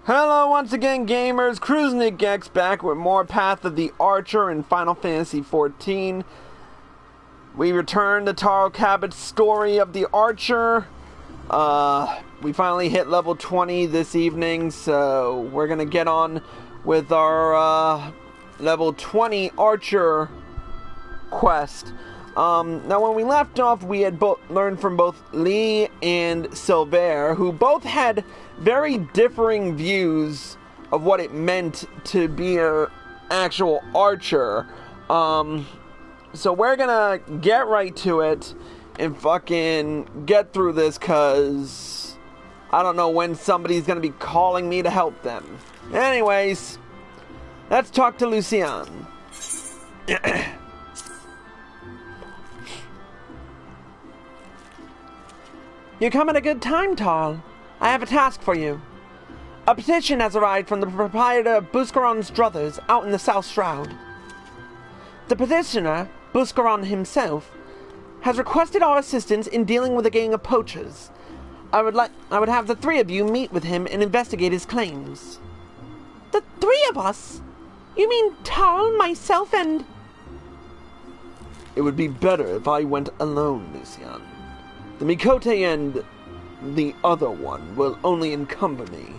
Hello once again, gamers. Crusnik X back with more Path of the Archer in Final Fantasy XIV. We return to Taro Cabot's story of the Archer. We finally hit level 20 this evening, so we're gonna get on with our level 20 Archer quest. Now when we left off, we had learned from both Lee and Silver, who both had very differing views of what it meant to be an actual archer. So we're gonna get right to it and fucking get through this, cause I don't know when somebody's gonna be calling me to help them. Anyways, let's talk to Lucian. You come at a good time, Tal. I have a task for you. A petition has arrived from the proprietor of Buscaron Struthers out in the South Shroud. The petitioner, Buscaron himself, has requested our assistance in dealing with a gang of poachers. I would have the three of you meet with him and investigate his claims. The three of us? You mean Tal, myself, and... It would be better if I went alone, Lucian. The Mikote and the other one will only encumber me.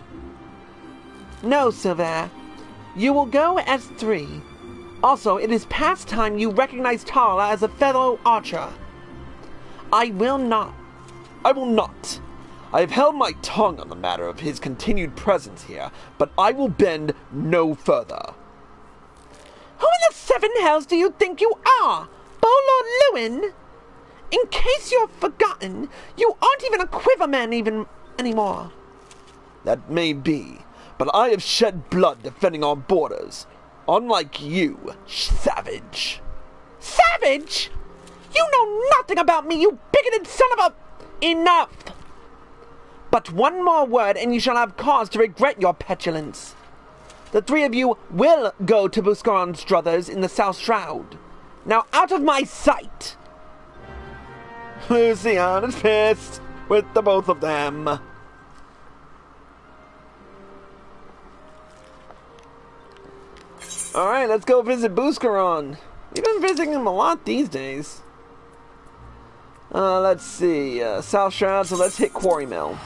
No, Silver. You will go as three. Also, it is past time you recognize Tala as a fellow archer. I will not. I will not. I have held my tongue on the matter of his continued presence here, but I will bend no further. Who in the seven hells do you think you are? Bolor Lewin? In case you've forgotten, you aren't even a quiverman anymore. That may be, but I have shed blood defending our borders. Unlike you, savage. Savage? You know nothing about me, you bigoted son of a... Enough! But one more word and you shall have cause to regret your petulance. The three of you will go to Buscaron Struthers in the South Shroud. Now out of my sight! Lucian is pissed with the both of them. Alright, let's go visit Buscaron. We've been visiting him a lot these days. Let's see. South Shroud, so let's hit Quarry Mill.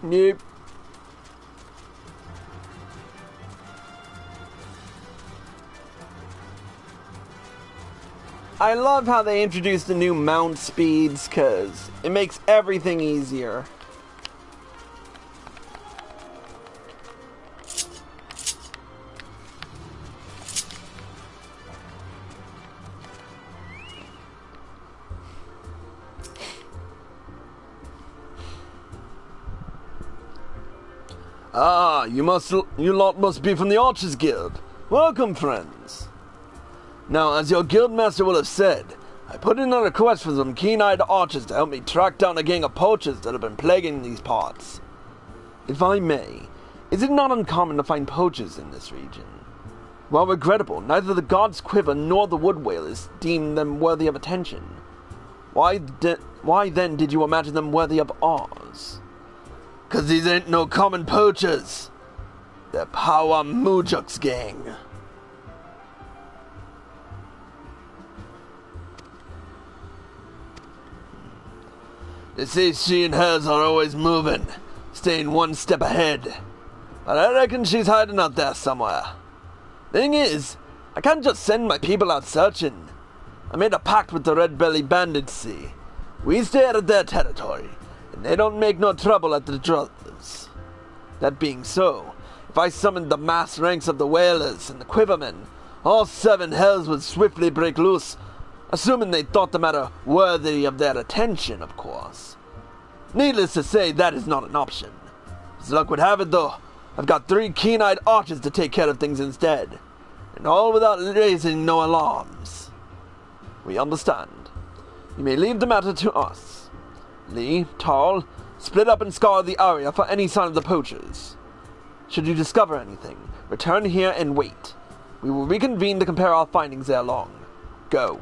Nope. I love how they introduced the new mount speeds, cause it makes everything easier. Ah, you lot must be from the Archers Guild. Welcome, friends. Now, as your guildmaster will have said, I put in a request for some keen-eyed archers to help me track down a gang of poachers that have been plaguing these parts. If I may, is it not uncommon to find poachers in this region? While regrettable, neither the God's Quiver nor the Wood Whalers deem them worthy of attention. Why then did you imagine them worthy of ours? 'Cause these ain't no common poachers. They're Power Mujuk's gang. They say she and hers are always moving, staying one step ahead. But I reckon she's hiding out there somewhere. Thing is, I can't just send my people out searching. I made a pact with the Red Belly Bandits, see. We stay out of their territory, and they don't make no trouble at the Druthers. That being so, if I summoned the mass ranks of the Whalers and the Quivermen, all 7 hells would swiftly break loose, assuming they thought the matter worthy of their attention, of course. Needless to say, that is not an option. As luck would have it, though, I've got 3 keen-eyed archers to take care of things instead, and all without raising no alarms. We understand. You may leave the matter to us. Lee, Tarl, split up and scour the area for any sign of the poachers. Should you discover anything, return here and wait. We will reconvene to compare our findings ere long. Go.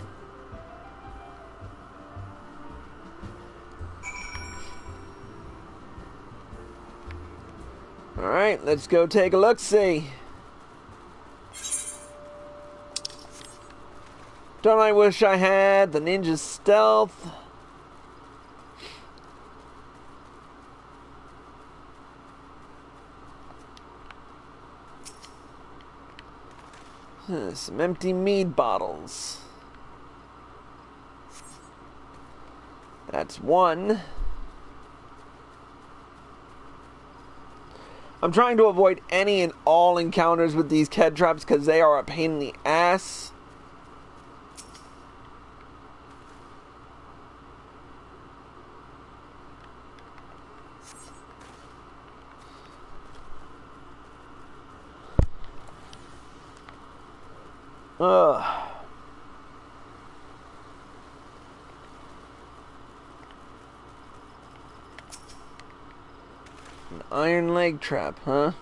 Alright, let's go take a look-see. Don't I wish I had the ninja stealth? Some empty mead bottles. That's 1. I'm trying to avoid any and all encounters with these Ked traps because they are a pain in the ass. Ugh. An iron leg trap, huh?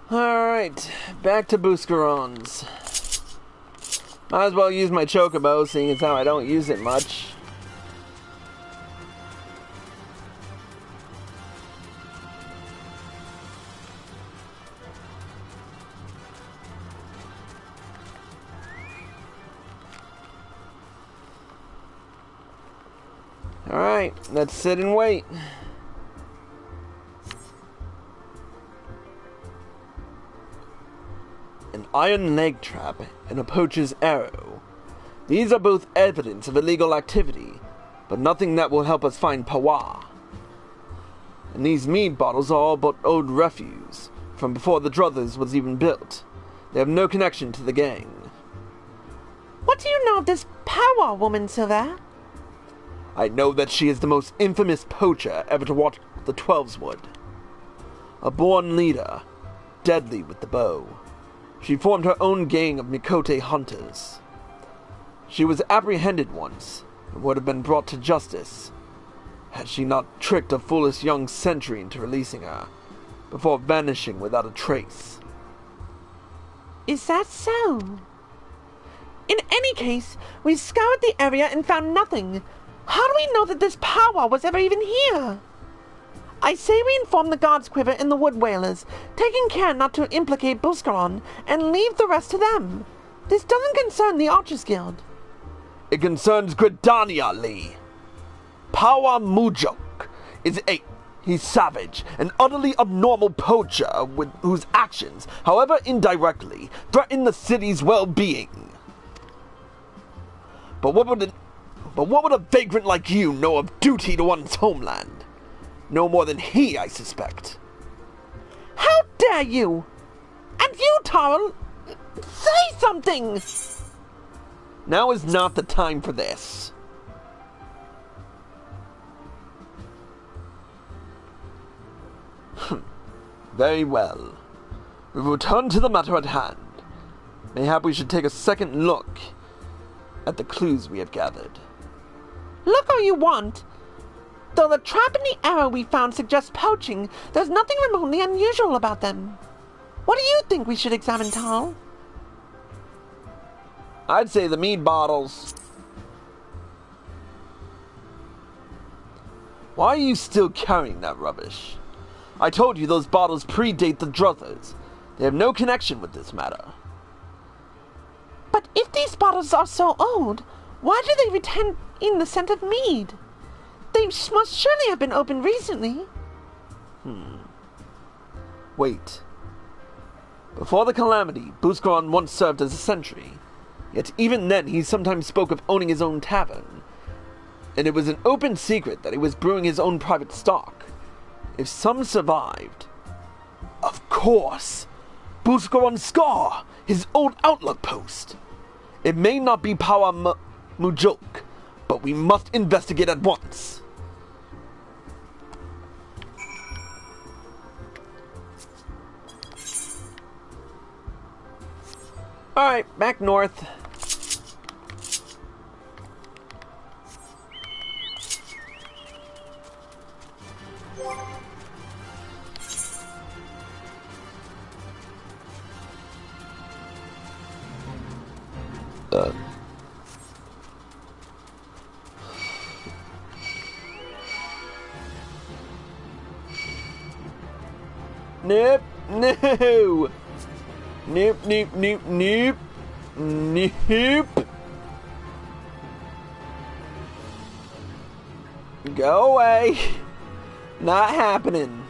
Alright, back to Buscarons. Might as well use my chocobo, seeing as how I don't use it much. Alright, let's sit and wait. An iron leg trap and a poacher's arrow. These are both evidence of illegal activity, but nothing that will help us find Pawa. And these mead bottles are all but old refuse, from before the Druthers was even built. They have no connection to the gang. What do you know of this Pawa woman, Silver? I know that she is the most infamous poacher ever to walk the Twelveswood. A born leader, deadly with the bow. She formed her own gang of Mikote hunters. She was apprehended once, and would have been brought to justice, had she not tricked a foolish young sentry into releasing her, before vanishing without a trace. Is that so? In any case, we scoured the area and found nothing. How do we know that this Pawa was ever even here? I say we inform the God's Quiver and the Wood Whalers, taking care not to implicate Buscaron, and leave the rest to them. This doesn't concern the Archers Guild. It concerns Gridania, Lee. Pawa Mujok is he's savage, an utterly abnormal poacher whose actions, however indirectly, threaten the city's well-being. But what would a vagrant like you know of duty to one's homeland? No more than he, I suspect. How dare you! And you, Tarl! Say something! Now is not the time for this. Very well. We will return to the matter at hand. Mayhap we should take a second look at the clues we have gathered. Look all you want. Though the trap and the arrow we found suggest poaching, there's nothing remotely unusual about them. What do you think we should examine, Tarl? I'd say the mead bottles. Why are you still carrying that rubbish? I told you those bottles predate the Druthers. They have no connection with this matter. But if these bottles are so old, why do they retain the scent of mead? They must surely have been opened recently. Wait. Before the calamity, Buscaron once served as a sentry. Yet even then he sometimes spoke of owning his own tavern. And it was an open secret that he was brewing his own private stock. If some survived... Of course! Buscaron Scar! His old Outlook post! It may not be Power Mujok, but we must investigate at once. Alright, back north. Nope, no! Nope, nope, nope, nope. Nope. Go away. Not happening.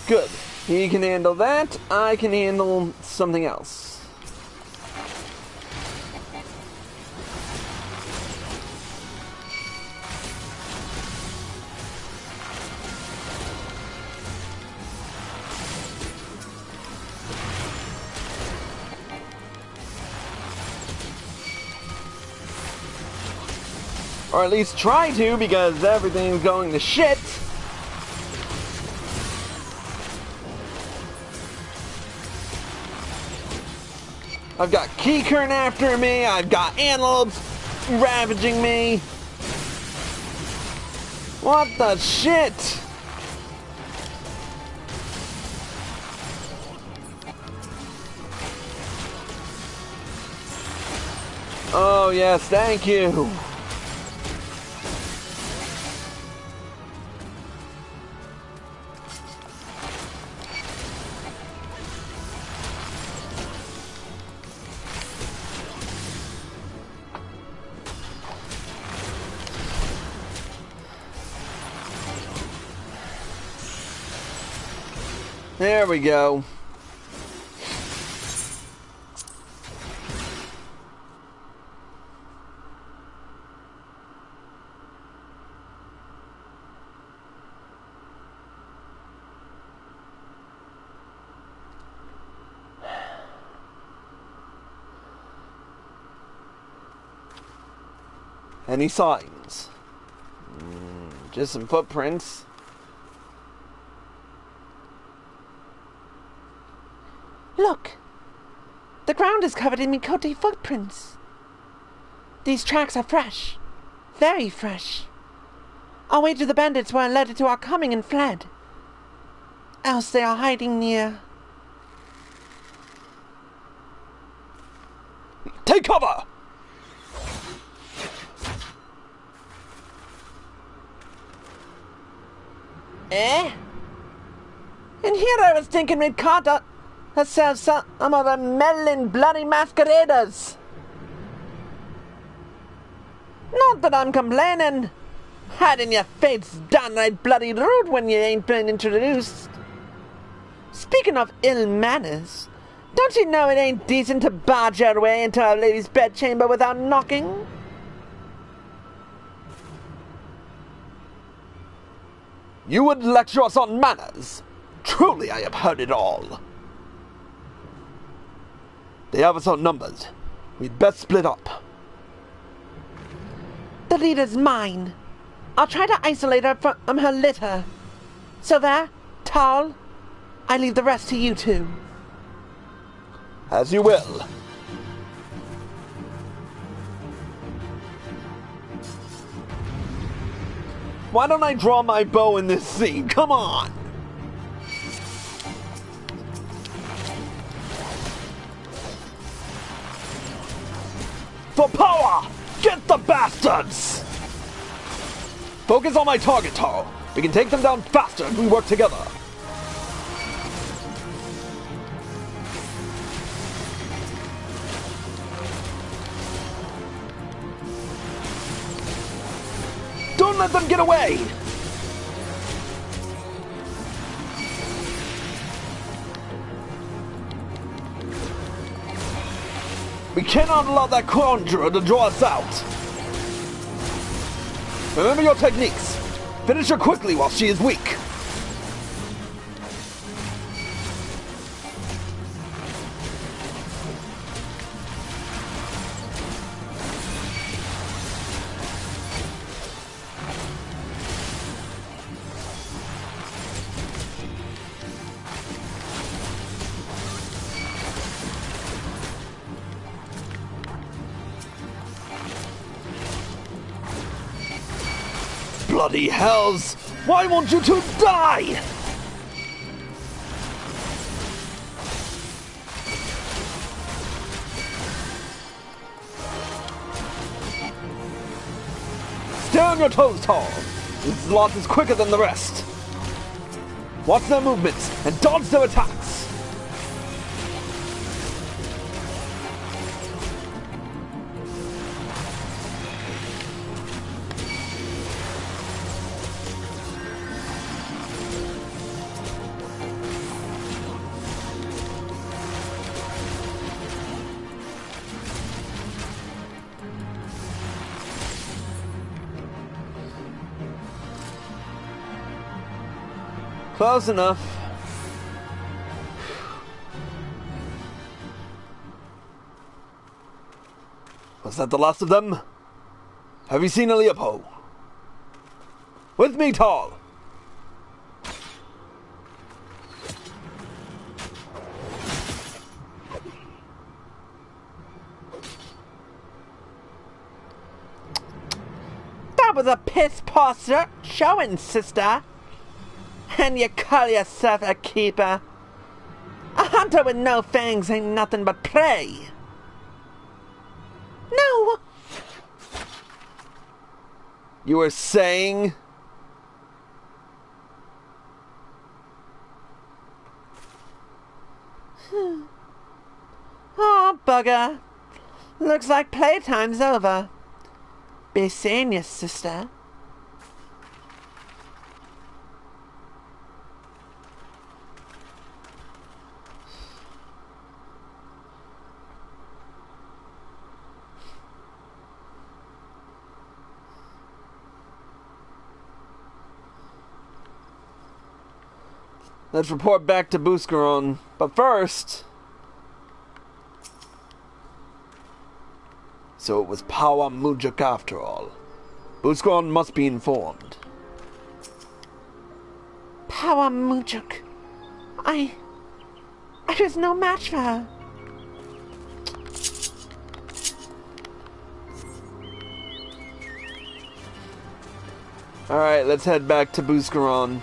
Good. He can handle that. I can handle something else. Or at least try to, because everything's going to shit. I've got Keycurrent after me, I've got antelopes ravaging me. What the shit? Oh yes, thank you. There we go. Any signs? Just some footprints. Look! The ground is covered in Mikote footprints. These tracks are fresh. Very fresh. I'll wager the bandits were alerted to our coming and fled. Else they are hiding near... Take cover! Eh? And here I was thinking we'd caught ourselves some of the meddling bloody masqueraders. Not that I'm complaining. Hiding your face downright bloody rude when you ain't been introduced. Speaking of ill manners, don't you know it ain't decent to barge your way into a lady's bedchamber without knocking? You would lecture us on manners? Truly, I have heard it all. They have us outnumbered. We'd best split up. The leader's mine. I'll try to isolate her from her litter. So there, Tal, I leave the rest to you two. As you will. Why don't I draw my bow in this scene? Come on! For power! Get the bastards! Focus on my target, Taro. We can take them down faster if we work together. let them get away! We cannot allow that conjurer to draw us out! Remember your techniques! Finish her quickly while she is weak! Bloody hells! Why won't you two die? Stay on your toes, Tall. This lot is quicker than the rest. Watch their movements and dodge their attacks. Close enough. Was that the last of them? Have you seen Eliapo? With me, Tall! That was a piss-poor showing, sister. And you call yourself a keeper? A hunter with no fangs ain't nothing but prey. No! You were saying? Oh, bugger. Looks like playtime's over. Be seeing you, sister. Let's report back to Buscaron. But first... So it was Power Mujuk after all. Buscaron must be informed. Power Mujuk. I was no match for her. Alright, let's head back to Buscaron.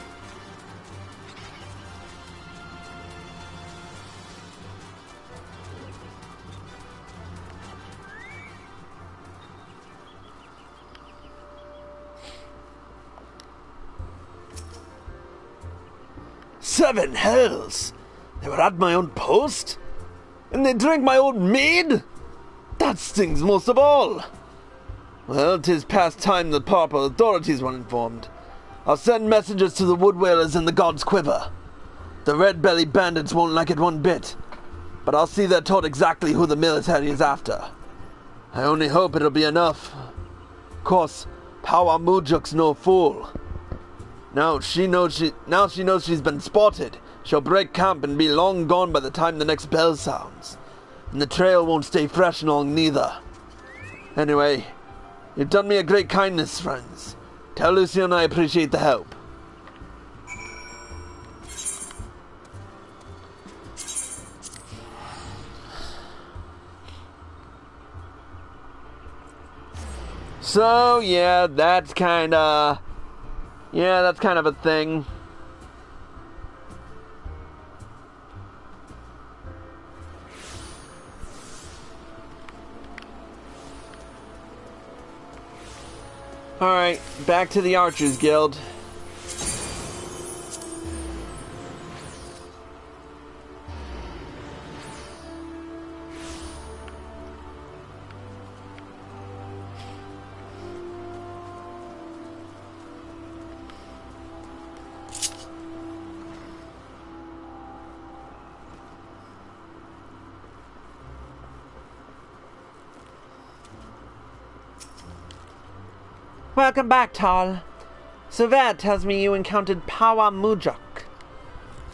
Seven hells! They were at my own post? And they drank my old mead? That stings most of all! Well, 'tis past time the proper authorities were informed. I'll send messengers to the wood whalers in the God's Quiver. The red-bellied bandits won't like it one bit, but I'll see they're taught exactly who the military is after. I only hope it'll be enough. Of course, Power Mujuk's no fool. Now she knows she's been spotted. She'll break camp and be long gone by the time the next bell sounds. And the trail won't stay fresh long neither. Anyway, you've done me a great kindness, friends. Tell Lucian I appreciate the help. So, yeah, that's kind of a thing. Alright, back to the Archers Guild. Welcome back, Tal. Silver tells me you encountered Power Mujok.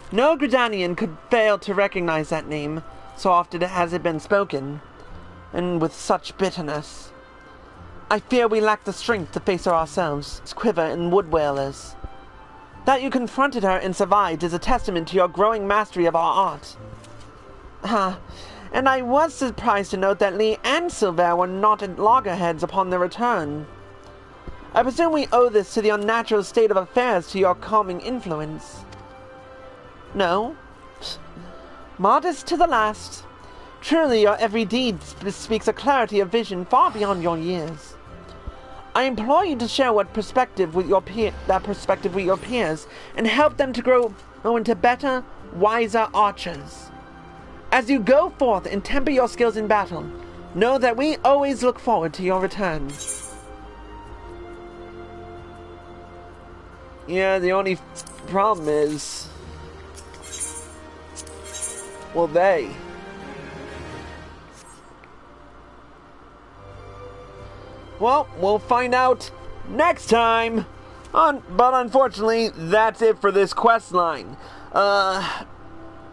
No Gridanian could fail to recognize that name, so often has it been spoken, and with such bitterness. I fear we lack the strength to face her ourselves, Quiver and Wood Whalers. That you confronted her and survived is a testament to your growing mastery of our art. And I was surprised to note that Lee and Silver were not at loggerheads upon their return. I presume we owe this to the unnatural state of affairs to your calming influence. No? Modest to the last. Truly, your every deed speaks a clarity of vision far beyond your years. I implore you to share that perspective with your peers and help them to grow into better, wiser archers. As you go forth and temper your skills in battle, know that we always look forward to your return. Yeah, the only problem is... well, well, we'll find out next time. But unfortunately, that's it for this quest line.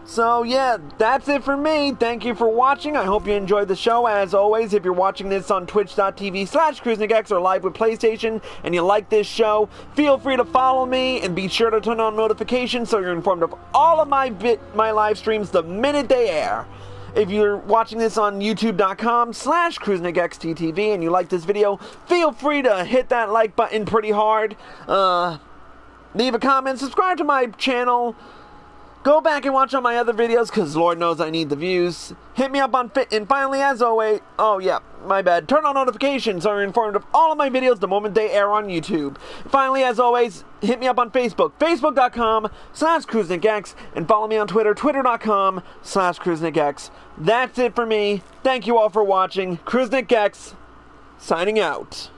So yeah, that's it for me. Thank you for watching. I hope you enjoyed the show. As always, if you're watching this on twitch.tv/Crusnik X or live with PlayStation and you like this show, feel free to follow me and be sure to turn on notifications so you're informed of all of my live streams the minute they air. If you're watching this on youtube.com/CrusnikXTTV and you like this video, feel free to hit that like button pretty hard. Leave a comment, subscribe to my channel. Go back and watch all my other videos, because Lord knows I need the views. Hit me up on and finally, as always, oh yeah, my bad, turn on notifications so you're informed of all of my videos the moment they air on YouTube. Finally, as always, hit me up on Facebook, facebook.com/CrusnikX, and follow me on Twitter, twitter.com/CrusnikX. That's it for me. Thank you all for watching. Crusnik X, signing out.